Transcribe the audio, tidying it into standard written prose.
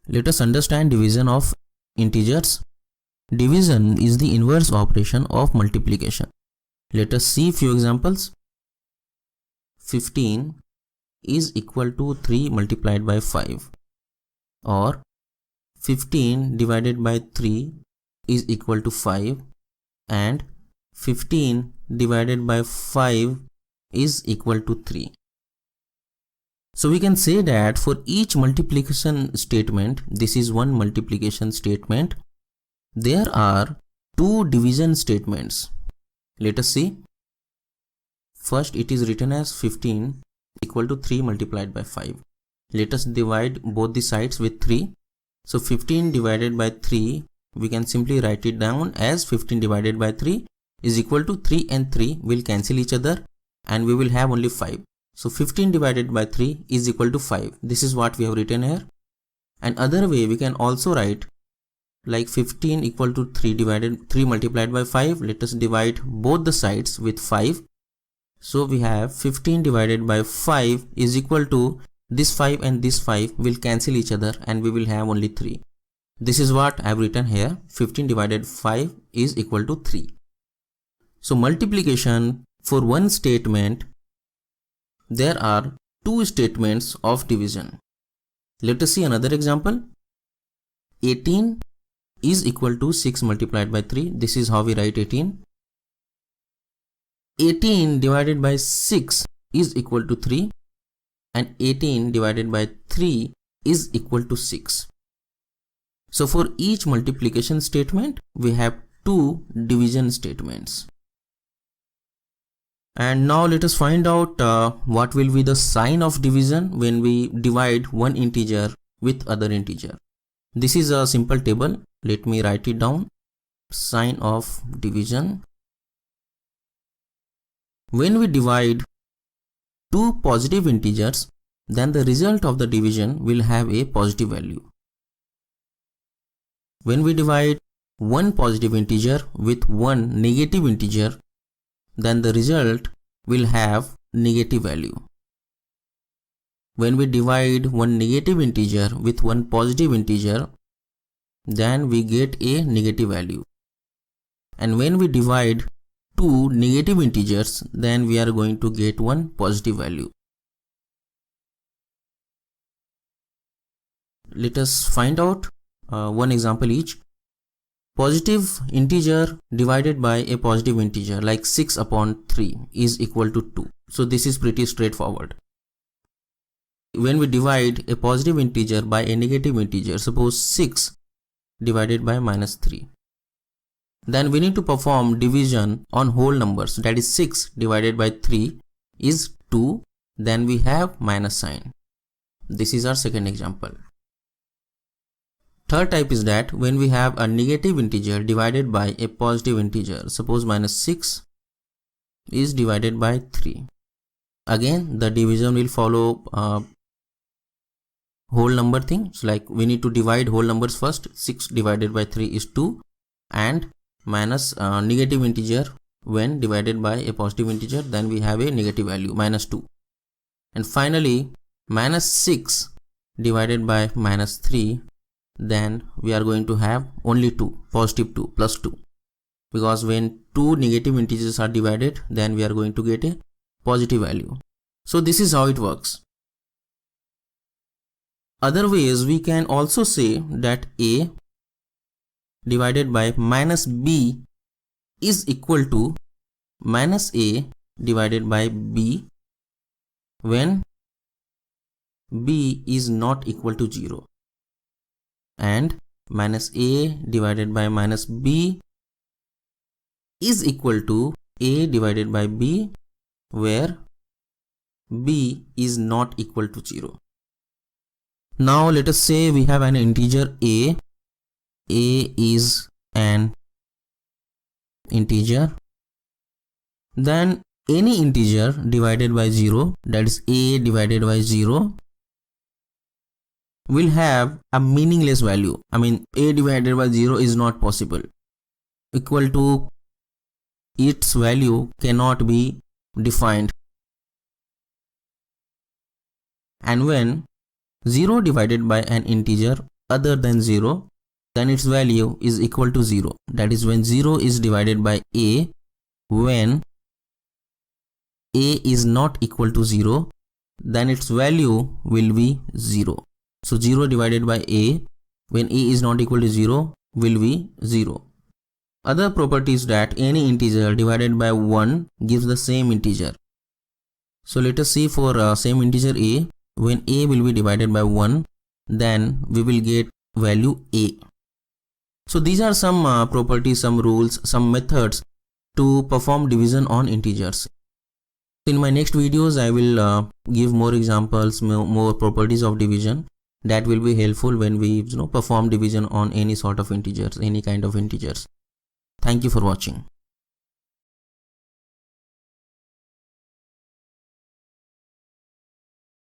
Let us understand division of integers. Division is the inverse operation of multiplication. Let us see few examples. 15 is equal to 3 multiplied by 5, or 15 divided by 3 is equal to 5, and 15 divided by 5 is equal to 3. So we can say that for each multiplication statement, this is one multiplication statement, there are two division statements. Let us see. First, it is written as 15 equal to 3 multiplied by 5. Let us divide both the sides with 3. So 15 divided by 3, we can simply write it down as 15 divided by 3 is equal to 3 and 3 will cancel each other and we will have only 5. So 15 divided by 3 is equal to 5. This is what we have written here. And other way we can also write like 15 equal to 3 multiplied by 5. Let us divide both the sides with 5. So we have 15 divided by 5 is equal to this 5 and this 5 will cancel each other and we will have only 3. This is what I have written here. 15 divided by 5 is equal to 3. So multiplication for one statement, there are two statements of division. Let us see another example. 18 is equal to 6 multiplied by 3. This is how we write 18. 18 divided by 6 is equal to 3, and 18 divided by 3 is equal to 6. So for each multiplication statement, we have two division statements. And now let us find out what will be the sign of division when we divide one integer with other integer. This is a simple table. Let me write it down. Sign of division. When we divide two positive integers, then the result of the division will have a positive value. When we divide one positive integer with one negative integer, then the result will have negative value. When we divide one negative integer with one positive integer, then we get a negative value. And when we divide two negative integers, then we are going to get one positive value. Let us find out one example each. Positive integer divided by a positive integer like 6 upon 3 is equal to 2. So this is pretty straightforward. When we divide a positive integer by a negative integer, suppose 6 divided by minus 3, then we need to perform division on whole numbers, that is 6 divided by 3 is 2, then we have minus sign. This is our second example. Third type is that when we have a negative integer divided by a positive integer, suppose minus 6 is divided by 3. Again, the division will follow whole number thing. So like we need to divide whole numbers first. 6 divided by 3 is 2, and minus negative integer when divided by a positive integer, then we have a negative value minus 2. And finally minus 6 divided by minus 3, then we are going to have only 2, positive 2 plus 2, because when two negative integers are divided, then we are going to get a positive value. So this is how it works. Other ways we can also say that a divided by minus b is equal to minus a divided by b when b is not equal to 0, and minus a divided by minus b is equal to a divided by b where b is not equal to 0. Now let us say we have an integer a is an integer, then any integer divided by 0, that is a divided by 0, will have a meaningless value. I mean, a divided by 0 is not possible. Equal to its value cannot be defined. And when 0 divided by an integer other than 0, then its value is equal to 0. That is, when 0 is divided by a, when a is not equal to 0, then its value will be 0. So 0 divided by a when a is not equal to 0 will be 0. Other property is that any integer divided by 1 gives the same integer. So let us see for same integer a, when a will be divided by 1, then we will get value a. So these are some properties, some rules, some methods to perform division on integers. In my next videos, I will give more examples, more properties of division that will be helpful when we perform division on any sort of integers, any kind of integers. Thank you for watching.